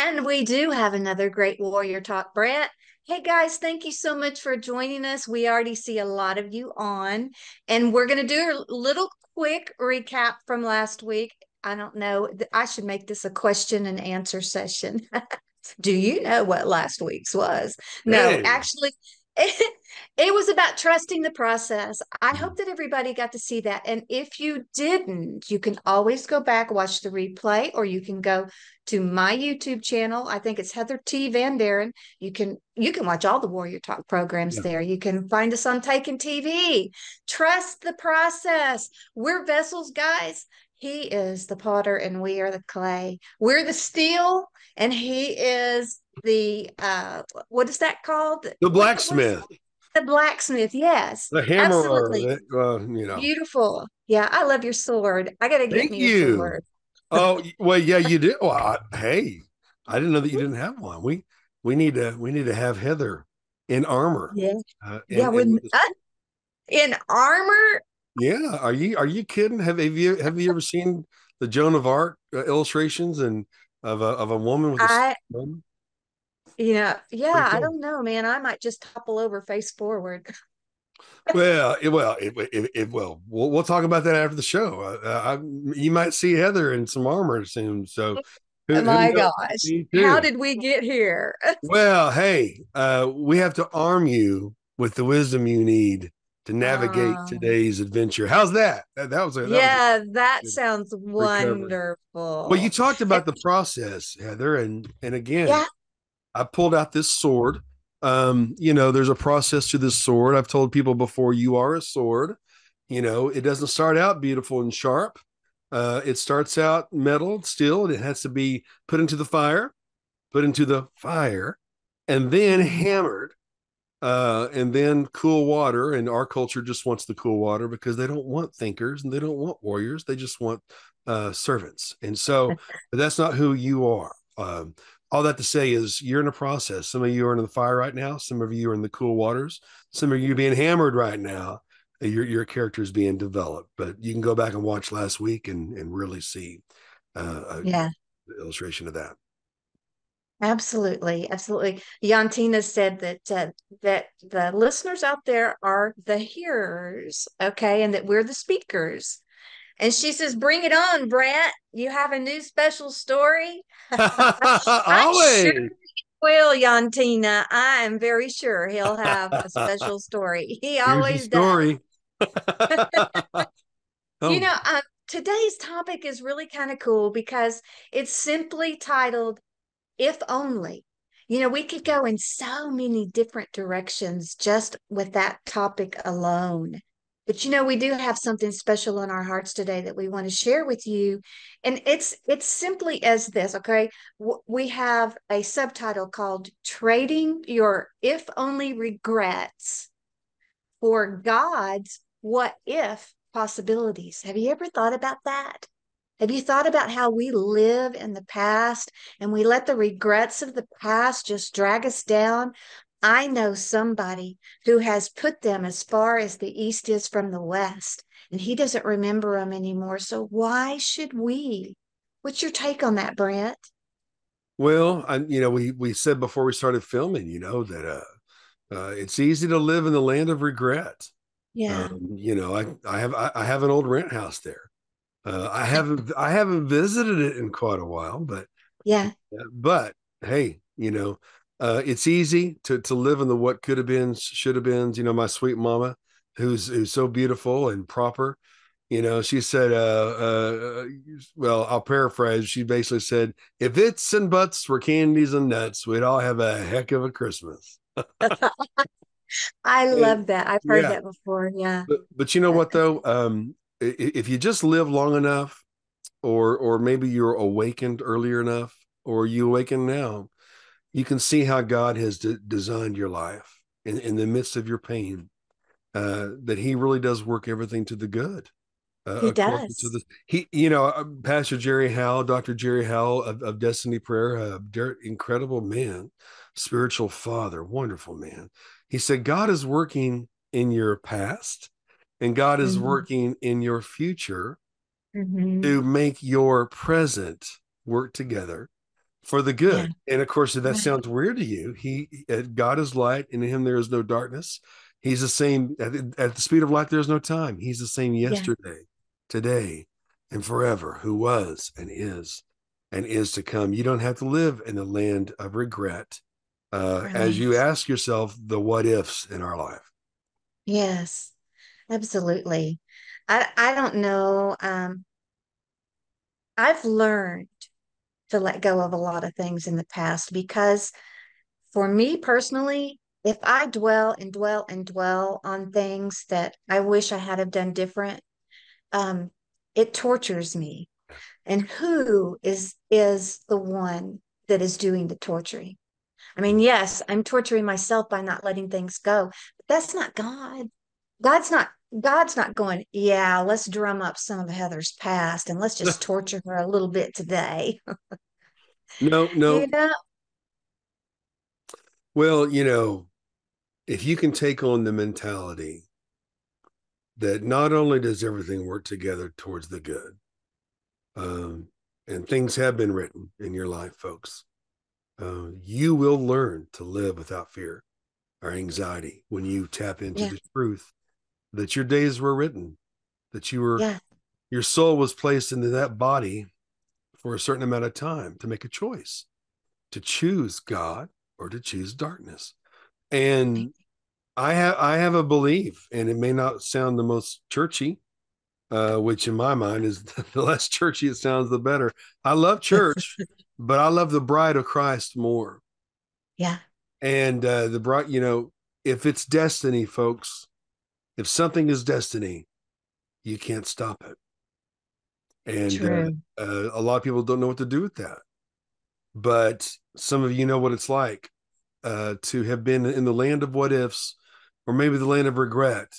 And we do have another great Warrior Talk, Brett. Hey guys, thank you so much for joining us. We already see a lot of you on, and we're going to do a little quick recap from last week. I don't know, I should make this a question and answer session. Do you know what last week's was? No, Hey. actually, it was about trusting the process. I hope that everybody got to see that. And if you didn't, you can always go back, watch the replay, or you can go to my YouTube channel. I think it's Heather T. Van Daren. You can watch all the Warrior Talk programs Yeah. there. You can find us on Taken TV. Trust the process. We're vessels, guys. He is the potter and we are the clay. We're the steel and he is the what is that called? The What is blacksmith, the blacksmith? Yes, the absolutely. hammerer. Beautiful. Yeah, I love your sword. I gotta get Thank me a you. sword. Oh, well, yeah, you did. Well, hey, I didn't know that you didn't have one. We need to have Heather in armor, Yeah. Yeah, and with with this. in armor. Yeah, are you kidding? Have you ever seen the Joan of Arc illustrations and of a woman with a I sword? yeah, Pretty I cool. don't know, man. I might just topple over face forward. Well, we'll talk about that after the show. You might see Heather in some armor soon. So, who My knows? gosh. Me How too. did we get here? Well, hey, we have to arm you with the wisdom you need to navigate Um, today's adventure. How's that? That was a yeah, that good sounds recovery. Well, you wonderful. talked And about the process, Heather, and again, yeah, I pulled out this sword. There's a process to this sword. I've told people before, you are a sword. It doesn't start out beautiful and sharp. It starts out metal, steel, and it has to be put into the fire, and then mhm. hammered, and then cool water. And our culture just wants the cool water because they don't want thinkers and they don't want warriors. They just want servants. And so, but that's not who you are. All that to say is you're in a process. Some of you are in the fire right now. Some of you are in the cool waters. Some of you being hammered right now. Your character is being developed, but you can go back and watch last week and really see an Yeah, illustration of that. absolutely, absolutely. Yantina said that the listeners out there are the hearers, okay, and that we're the speakers. And she says, "Bring it on, Brett. You have a new special story." I'm sure Always. will, Yantina. I am very sure he'll have a special story. He Here's the always does. story. You Oh, know, today's topic is really kind of cool because it's simply titled If Only. We could go in so many different directions just with that topic alone. But we do have something special in our hearts today that we want to share with you. And it's simply as this, okay? We have a subtitle called Trading Your If Only Regrets for God's What If Possibilities. Have you ever thought about that? Have you thought about how we live in the past and we let the regrets of the past just drag us down? I know somebody who has put them as far as the East is from the West, and he doesn't remember them anymore. So why should we? What's your take on that, Brent? well, we said before we started filming, that it's easy to live in the land of regret. Yeah, I have an old rent house there. I haven't visited it in quite a while, yeah. but hey, it's easy to live in the what could have been, should have been. My sweet mama, who's so beautiful and proper. She said, well, I'll paraphrase. She basically said, if its and buts were candies and nuts, we'd all have a heck of a Christmas. I And love that. I've heard yeah, that before. Yeah. but you know what though? If you just live long enough, or maybe you're awakened earlier enough, or you awaken now, you can see how God has designed your life in the midst of your pain. That He really does work everything to the good, He according to does. the Pastor Jerry Howell, Dr. Jerry Howell of Destiny Prayer, incredible man, spiritual father, wonderful man. He said God is working in your past, and God is Mhm. working in your future Mhm. to make your present work together for the Yeah. good. And of course, if that Right. sounds weird to you, God is light, and in him there is no darkness. He's the same at the speed of light. There's no time. He's the same Yeah. yesterday, today, and forever, who was and is to come. You don't have to live in the land of regret as Right. you ask yourself the what ifs in our life. Yes. Absolutely. I don't know. I've learned to let go of a lot of things in the past because for me personally, if I dwell and dwell and dwell on things that I wish I had have done different, um, it tortures me. And who is the one that is doing the torturing? I mean, yes, I'm torturing myself by not letting things go, but that's not God. God's not God's not going, yeah, let's drum up some of Heather's past and let's just torture her a little bit today. No, You no. know? Well, if you can take on the mentality that not only does everything work together towards the good, um, and things have been written in your life, folks, you will learn to live without fear or anxiety when you tap into Yeah, the truth that your days were written, that yeah, your soul was placed into that body for a certain amount of time to make a choice to choose God or to choose darkness. And I have a belief, and it may not sound the most churchy, which in my mind is the less churchy it sounds, the better. I love church, but I love the bride of Christ more. yeah, And the bride, if it's destiny, folks, if something is destiny, you can't stop it. And true. a lot of people don't know what to do with that. But some of you know what it's like to have been in the land of what ifs, or maybe the land of regret,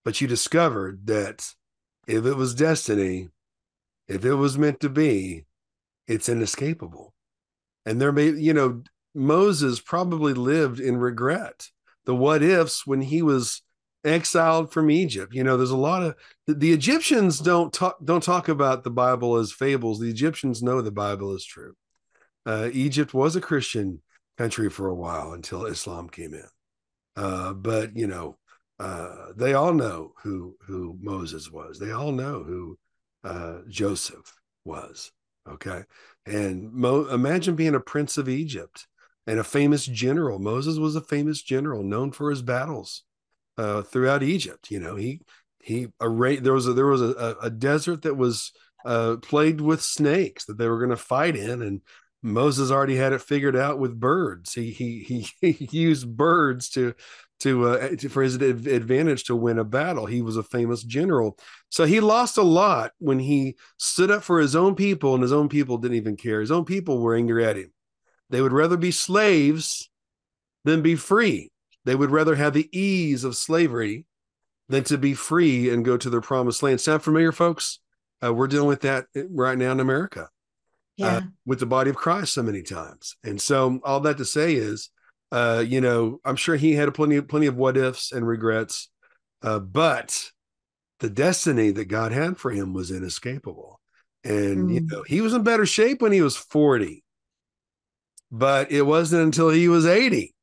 but you discovered that if it was destiny, if it was meant to be, it's inescapable. And there may, Moses probably lived in regret. The what ifs when he was exiled from Egypt. There's a lot of the Egyptians don't talk about the Bible as fables. The Egyptians know the Bible is true. Egypt was a Christian country for a while until Islam came in. But they all know who Moses was. They all know who Joseph was. Okay, and imagine being a prince of Egypt and a famous general. Moses was a famous general, known for his battles throughout Egypt. He arrayed. There was a desert that was plagued with snakes that they were going to fight in, and Moses already had it figured out with birds. He used birds for his advantage to win a battle. He was a famous general. So he lost a lot when he stood up for his own people, and his own people didn't even care. His own people were angry at him. They would rather be slaves than be free. They would rather have the ease of slavery than to be free and go to their promised land. Sound familiar, folks? We're dealing with that right now in America Yeah, with the body of Christ so many times. And so all that to say is, I'm sure he had plenty of what ifs and regrets, but the destiny that God had for him was inescapable. And mm, he was in better shape when he was 40, but it wasn't until he was 80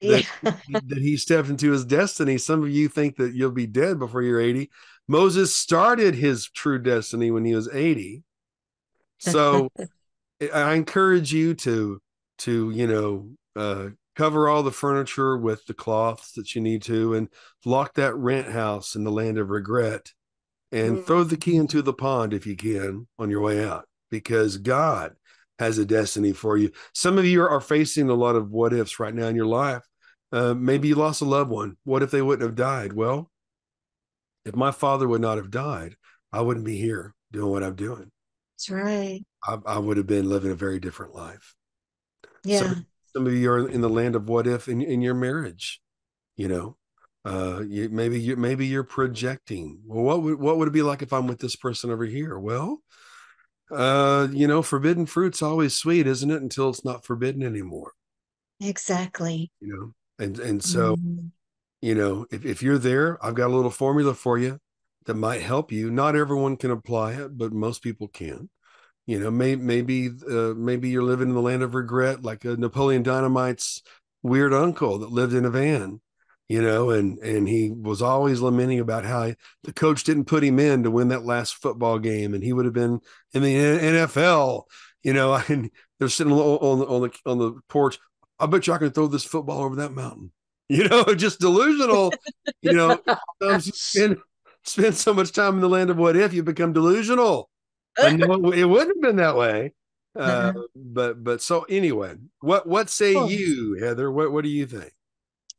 yeah. that he stepped into his destiny. Some of you think that you'll be dead before you're 80. Moses started his true destiny when he was 80. So I encourage you to cover all the furniture with the cloths that you need to, and lock that rent house in the land of regret, and throw the key Mm, into the pond if you can on your way out, because God has a destiny for you. Some of you are facing a lot of what ifs right now in your life. Maybe you lost a loved one. What if they wouldn't have died? Well, if my father would not have died, I wouldn't be here doing what I'm doing. that's right. I would have been living a very different life. Some Yeah, some of you are in the land of what if in your marriage. You know, maybe you're projecting. Well, what would it be like if I'm with this person over here? Well, forbidden fruit's always sweet, isn't it? Until it's not forbidden anymore. exactly. You and so Mm, if you're there, I've got a little formula for you that might help you. Not everyone can apply it, but most people can. maybe you're living in the land of regret, like a Napoleon Dynamite's weird uncle that lived in a van, and he was always lamenting about how the coach didn't put him in to win that last football game, and he would have been in the NFL. And they're sitting on the porch. I bet you I can throw this football over that mountain. Just delusional. Sometimes you spend so much time in the land of what if, you become delusional. And no, it wouldn't have been that way. But so anyway, what say you, Heather? What do you think?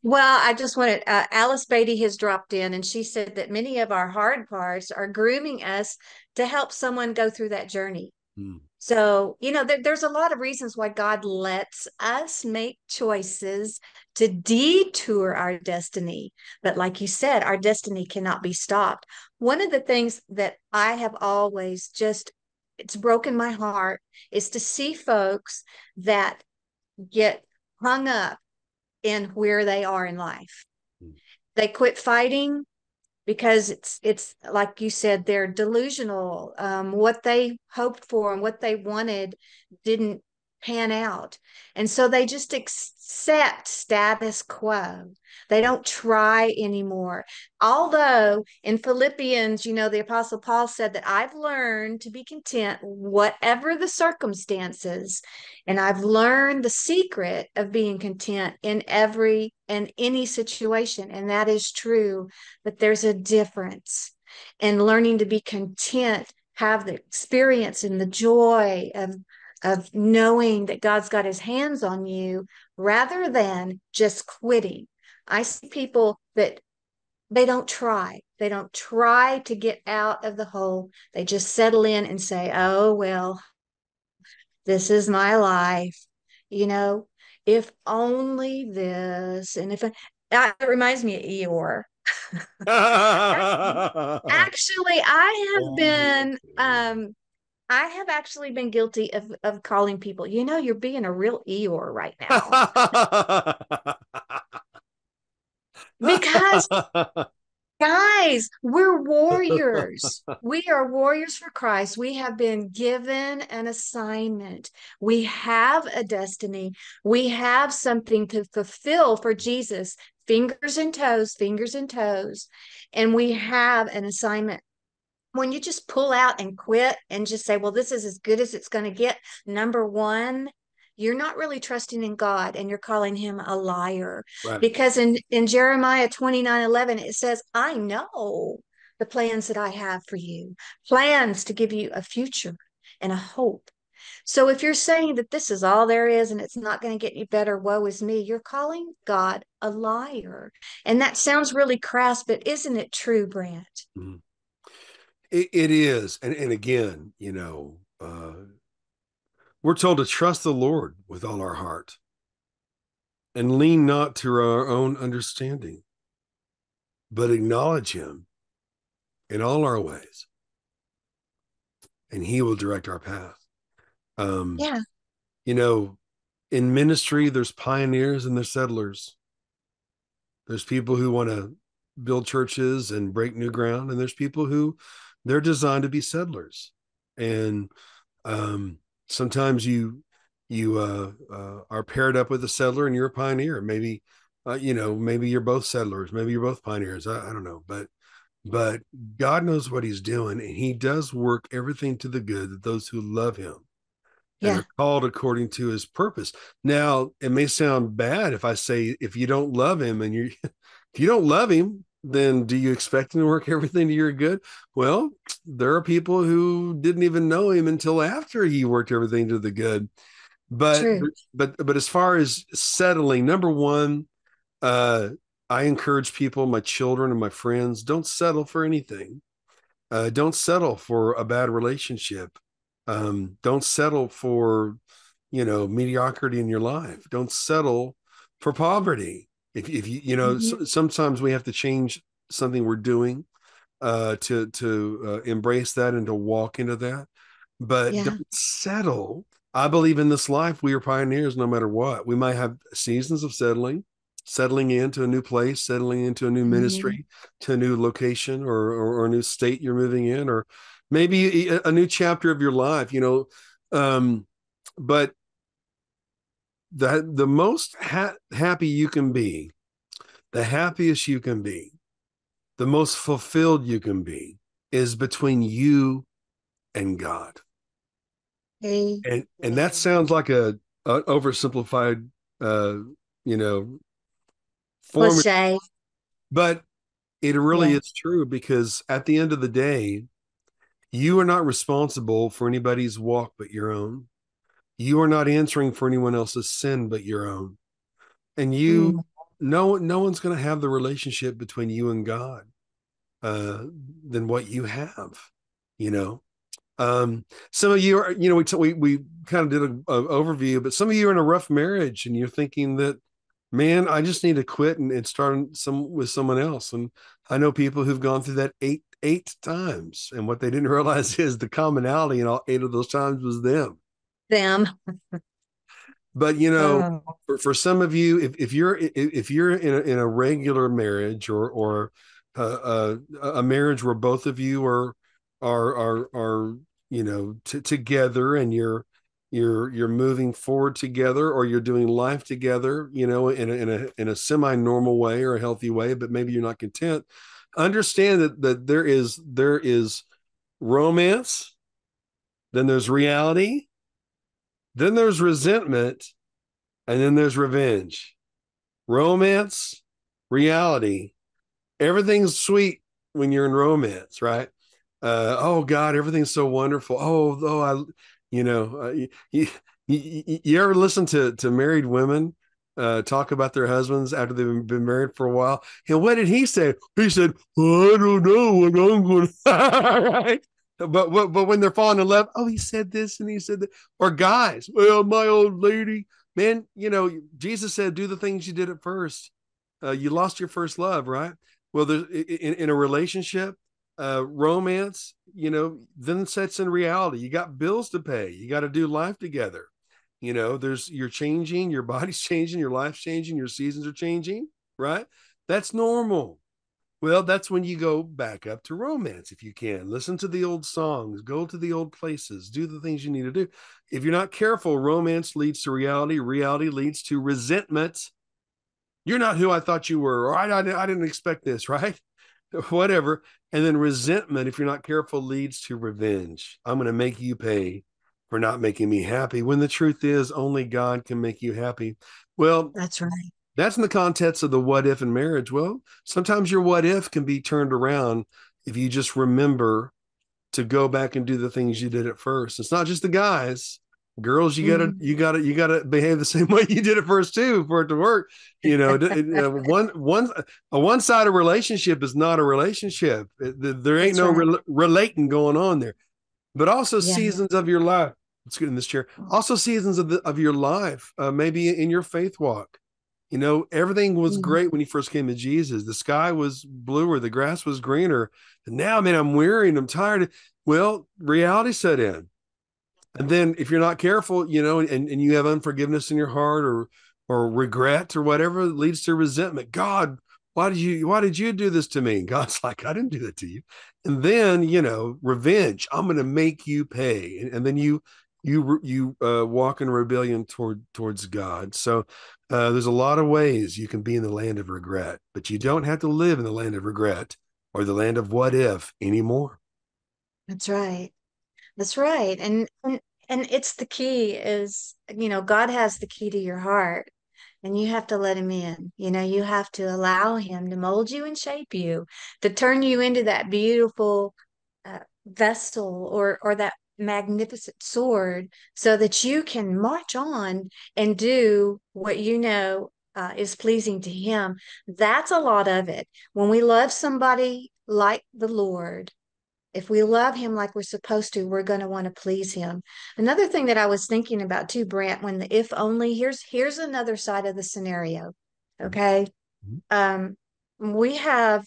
Well, I just wanted Alice Beatty has dropped in, and she said that many of our hard parts are grooming us to help someone go through that journey. Hmm. So, there's a lot of reasons why God lets us make choices to detour our destiny. But like you said, our destiny cannot be stopped. One of the things that I have always it's broken my heart is to see folks that get hung up in where they are in life. They quit fighting because it's like you said, they're delusional. What they hoped for and what they wanted didn't pan out, and so they just accept status quo. They don't try anymore. Although in Philippians, the Apostle Paul said that I've learned to be content whatever the circumstances, and I've learned the secret of being content in every and any situation, and that is true. But there's a difference in learning to be content, have the experience and the joy of knowing that God's got his hands on you rather than just quitting. I see people that they don't try. They don't try to get out of the hole. They just settle in and say, oh, well, this is my life. If only this. And if it reminds me of Eeyore. Actually, I have actually been guilty of calling people, you're being a real Eeyore right now. Because guys, we're warriors. We are warriors for Christ. We have been given an assignment. We have a destiny. We have something to fulfill for Jesus. Fingers and toes, fingers and toes. And we have an assignment. When you just pull out and quit and just say, well, this is as good as it's going to get, number one, you're not really trusting in God, and you're calling him a liar. Right. Because in Jeremiah 29:11, it says, I know the plans that I have for you, plans to give you a future and a hope. So if you're saying that this is all there is and it's not going to get any better, woe is me, you're calling God a liar. And that sounds really crass, but isn't it true, Brant? Mm-hmm. It is. And again, we're told to trust the Lord with all our heart and lean not to our own understanding, but acknowledge him in all our ways, and he will direct our path. Yeah. In ministry, there's pioneers and there's settlers. There's people who want to build churches and break new ground, and there's people who they're designed to be settlers. And sometimes you are paired up with a settler and you're a pioneer. Maybe maybe you're both settlers, maybe you're both pioneers. I don't know, but God knows what he's doing, and he does work everything to the good of those who love him and are called according to his purpose. Now, it may sound bad if I say, if you don't love him and if you don't love him, then do you expect him to work everything to your good? Well, there are people who didn't even know him until after he worked everything to the good. But True. but as far as settling, number one, I encourage people, my children and my friends, don't settle for anything. Don't settle for a bad relationship. Don't settle for, mediocrity in your life. Don't settle for poverty. If Mm-hmm. sometimes we have to change something we're doing to embrace that and to walk into that. But Yeah. don't settle. I believe in this life, we are pioneers no matter what. We might have seasons of settling into a new place, settling into a new Mm-hmm. ministry, to a new location or a new state you're moving in, or maybe a new chapter of your life, you know. But the most happy you can be, the happiest you can be, the most fulfilled you can be is between you and God. And that Amen. sounds like a oversimplified, uh, you know, form, Cliche. but it really Yeah. is true, because at the end of the day, you are not responsible for anybody's walk but your own. You are not answering for anyone else's sin but your own. And Mm, no one's going to have the relationship between you and God uh, than what you have, you know. Some of you are, you know, we kind of did a overview, but some of you are in a rough marriage and you're thinking that, man, I just need to quit and start with someone else. And I know people who've gone through that eight times, and what they didn't realize is the commonality in all eight of those times was them. them. But you know, Oh, for some of you, if you're in a regular marriage, or a marriage where both of you are you know, together, and you're moving forward together, or you're doing life together, you know, in a semi-normal way or a healthy way, but maybe you're not content. Understand that there is romance, then there's reality, then there's resentment, and then there's revenge. Romance, reality. Everything's sweet when you're in romance, right? Oh God, everything's so wonderful. I, you know, you ever listen to married women talk about their husbands after they've been married for a while? And what did he say? He said, well, I don't know what I'm going to, right? But when they're falling in love, oh, he said this and he said that. Or guys, well, my old lady, man, you know, Jesus said, do the things you did at first. You lost your first love, right? Well, there's in a relationship, romance, you know, then sets in reality. You got bills to pay. You got to do life together. You know, you're changing, your body's changing, your life's changing, your seasons are changing, right? That's normal. Well, that's when you go back up to romance if you can. Listen to the old songs, go to the old places, do the things you need to do. If you're not careful, romance leads to reality, reality leads to resentment. You're not who I thought you were, or I didn't expect this, right? Whatever. And then resentment, if you're not careful, leads to revenge. I'm going to make you pay for not making me happy, when the truth is only God can make you happy. Well, that's right. that's in the context of the what if in marriage. Well, sometimes your what if can be turned around if you just remember to go back and do the things you did at first. It's not just the guys. Girls, Mhm. you gotta behave the same way you did at first too for it to work. You know, a one-sided relationship is not a relationship. There ain't That's no right. relating going on there. But also Yeah. seasons of your life. Let's get in this chair. Also seasons of your life, maybe in your faith walk. You know, everything was Mhm. great when you first came to Jesus. The sky was bluer, the grass was greener. And now, man, I'm weary and I'm tired. Well, reality set in. And then if you're not careful, you know, and you have unforgiveness in your heart, or regret or whatever, it leads to resentment. God, why did you do this to me? And God's like, I didn't do that to you. And then, you know, revenge. I'm going to make you pay. And then you walk in rebellion towards God. So there's a lot of ways you can be in the land of regret, but you don't have to live in the land of regret or the land of what if anymore. That's right. That's right. And it's the key is, God has the key to your heart, and you have to let him in. You have to allow him to mold you and shape you, to turn you into that beautiful vessel, or that magnificent sword, so that you can march on and do what is pleasing to him. That's a lot of it. When we love somebody like the Lord, if we love him like we're supposed to, we're going to want to please him. Another thing that I was thinking about too, Brant, when the if only, here's another side of the scenario. Okay. Um, we have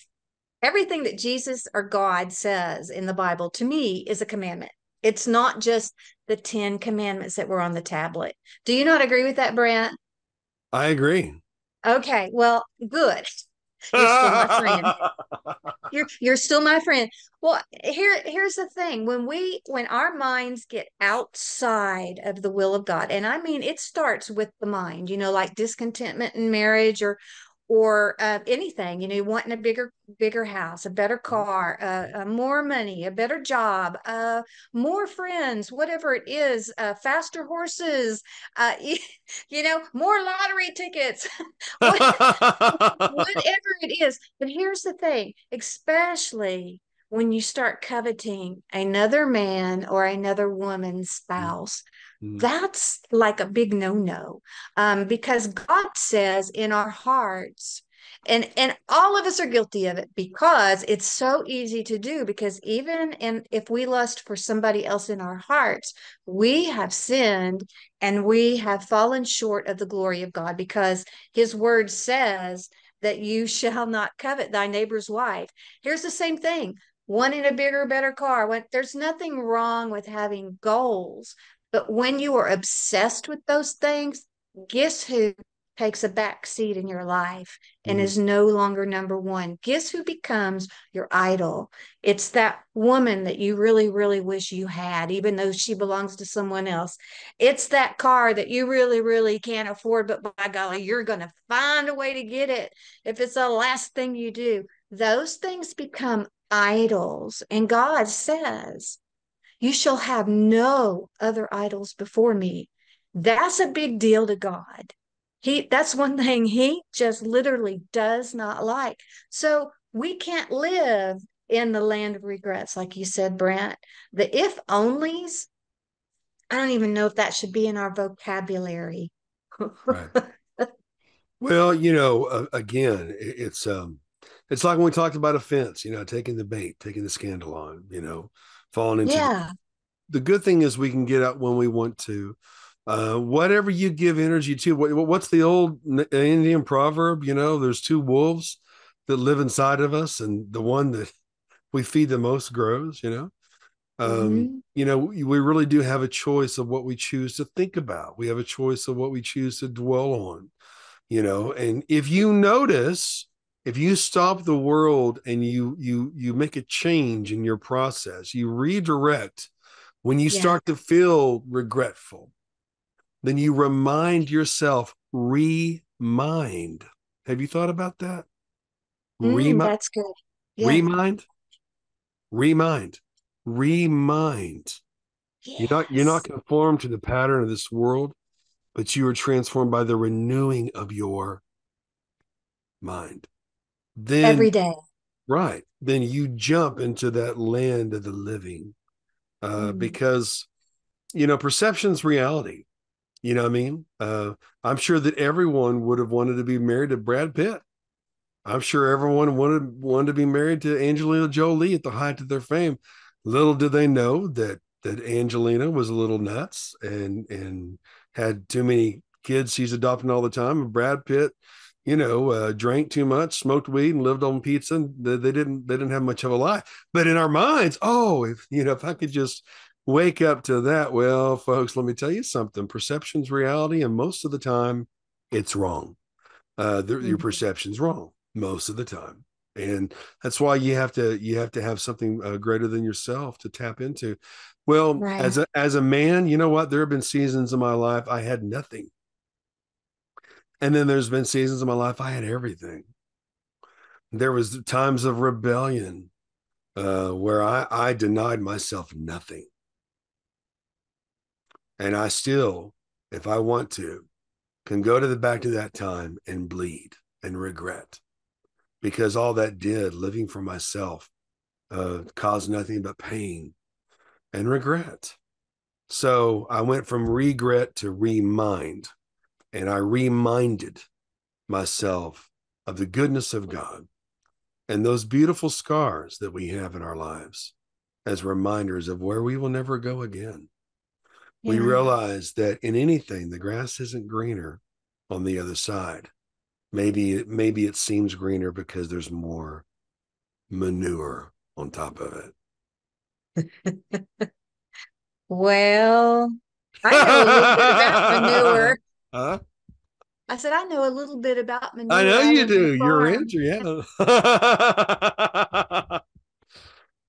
everything that Jesus or God says in the Bible, to me, is a commandment. It's not just the 10 commandments that were on the tablet. Do you not agree with that, Brant? I agree. Okay, well, good. You're still my friend. You're still my friend. Well, here's the thing. When our minds get outside of the will of God, and I mean it starts with the mind, like discontentment in marriage or anything, wanting a bigger house, a better car, more money, a better job, more friends, whatever it is, faster horses, more lottery tickets. Whatever it is. But here's the thing, especially when you start coveting another man or another woman's spouse, that's like a big no-no. Because God says in our hearts, and all of us are guilty of it because it's so easy to do, because if we lust for somebody else in our hearts, we have sinned and we have fallen short of the glory of God, because his word says that you shall not covet thy neighbor's wife. Here's the same thing. Wanting a bigger, better car. There's nothing wrong with having goals, but when you are obsessed with those things, guess who takes a back seat in your life and is no longer number one? Guess who becomes your idol? It's that woman that you really, really wish you had, even though she belongs to someone else. It's that car that you really, really can't afford, but by golly, you're going to find a way to get it if it's the last thing you do. Those things become idols. And God says, you shall have no other idols before me. That's a big deal to God. That's one thing he just literally does not like. So we can't live in the land of regrets, like you said, Brent. The if onlys, I don't even know if that should be in our vocabulary. Right. Well, again, it's like when we talked about offense, taking the bait, taking the scandal on, falling into Yeah. the good thing is we can get out when we want to. Whatever you give energy to, what's the old Indian proverb? There's two wolves that live inside of us, and the one that we feed the most grows. Mm-hmm. We really do have a choice of what we choose to think about. We have a choice of what we choose to dwell on. And if you notice, if you stop the world and you make a change in your process, you redirect. When you Yeah. start to feel regretful, then you remind yourself, remind. Have you thought about that? Remind, That's good. Yeah. remind, remind, remind. You're not Yes. conformed to the pattern of this world, but you are transformed by the renewing of your mind. Then, Every day. right, then you jump into that land of the living, Mm. because perception's reality. You know what I mean? I'm sure that everyone would have wanted to be married to Brad Pitt. I'm sure everyone wanted to be married to Angelina Jolie at the height of their fame. Little did they know that Angelina was a little nuts and had too many kids she's adopting all the time. And Brad Pitt, drank too much, smoked weed, and lived on pizza. And they didn't have much of a life. But in our minds, oh, if I could just wake up to that. Well, folks, let me tell you something. Perception's reality, and most of the time, it's wrong. Your Mhm. perception's wrong most of the time, and that's why you have to have something greater than yourself to tap into. Well, Right. as a man, you know what? There have been seasons in my life I had nothing, and then there's been seasons in my life I had everything. There was times of rebellion where I denied myself nothing, and I still, if I want to, can go to the back to that time and bleed and regret, because all that did, living for myself, caused nothing but pain and regret. So I went from regret to remind, and I reminded myself of the goodness of God and those beautiful scars that we have in our lives as reminders of where we will never go again. We Yeah. realize that in anything, the grass isn't greener on the other side. Maybe it seems greener because there's more manure on top of it. Well, I know a little bit about manure. Huh? I said, I know a little bit about I manure. know I you went on do. a You're a farm. rancher, yeah.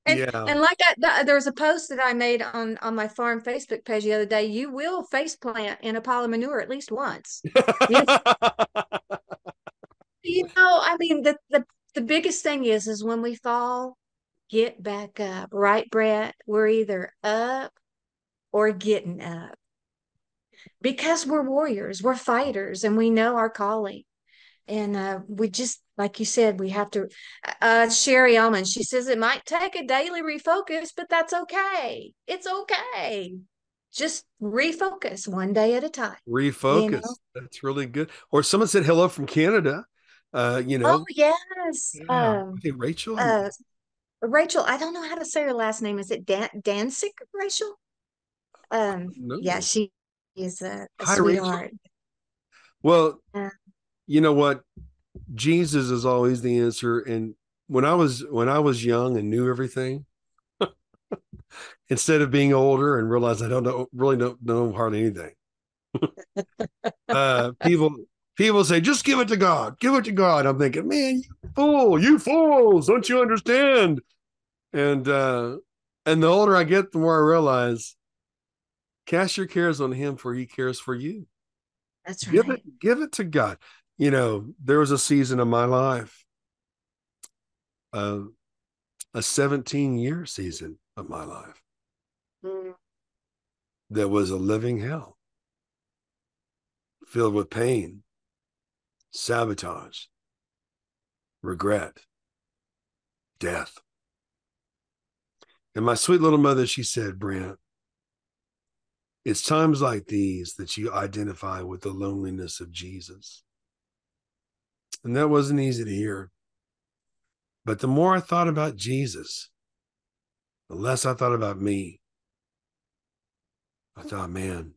And Yeah. like there was a post that I made on my farm Facebook page the other day. You will face plant in a pile of manure at least once. You I mean the biggest thing is when we fall, get back up, right, Brett? We're either up or getting up because we're warriors, we're fighters, and we know our calling. And we just, like you said, we have to. Sherry Allman, she says it might take a daily refocus, but that's okay. It's okay. Just refocus one day at a time. You know. Refocus. That's really good. Or someone said hello from Canada. Oh yes. Yeah. I think Rachel. Uh, Rachel. I don't know how to say her last name. Is it Danzig, Rachel? Yeah, No. she is a Hi, Rachel. sweetheart. Well, Uh, you know what? Jesus is always the answer. And when I was young and knew everything, instead of being older and realize I don't know hardly anything. People say, just give it to God, give it to God. I'm thinking, man, you fools, don't you understand? And and the older I get, the more I realize, cast your cares on him, for he cares for you. that's Give it, right. give it to God. There was a season of my life, uh, a 17-year season of my life Mm, that was a living hell, filled with pain, sabotage, regret, death. And my sweet little mother, she said, Brent, it's times like these that you identify with the loneliness of Jesus. And that wasn't easy to hear. But the more I thought about Jesus, the less I thought about me. I thought, man,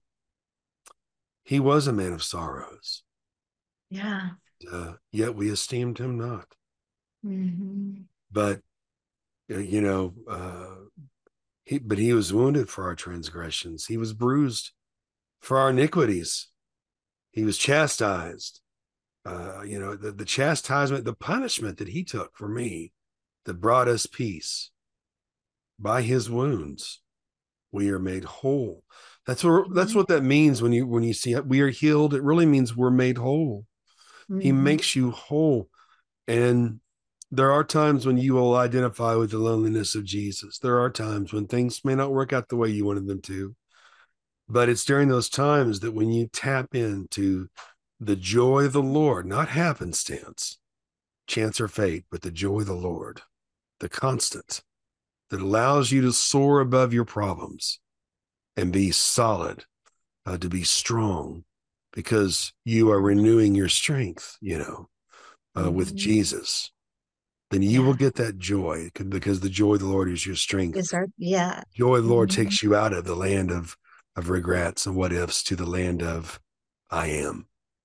he was a man of sorrows, yeah. yet we esteemed him not. Hmm. But, he was wounded for our transgressions. He was bruised for our iniquities. He was chastised. The chastisement, the punishment that he took for me that brought us peace. By his wounds, we are made whole. That's what that means when you see we are healed. It really means we're made whole. He Hmm. makes you whole. And there are times when you will identify with the loneliness of Jesus. There are times when things may not work out the way you wanted them to. But it's during those times that when you tap into the joy of the Lord, not happenstance, chance or fate, but the joy of the Lord, the constant that allows you to soar above your problems and be solid, to be strong, because you are renewing your strength, with Hmm. Jesus. Then you will Yeah. get that joy because the joy of the Lord is your strength. Is our yeah. Joy of the Lord Hmm. takes you out of the land of regrets and what ifs to the land of I am.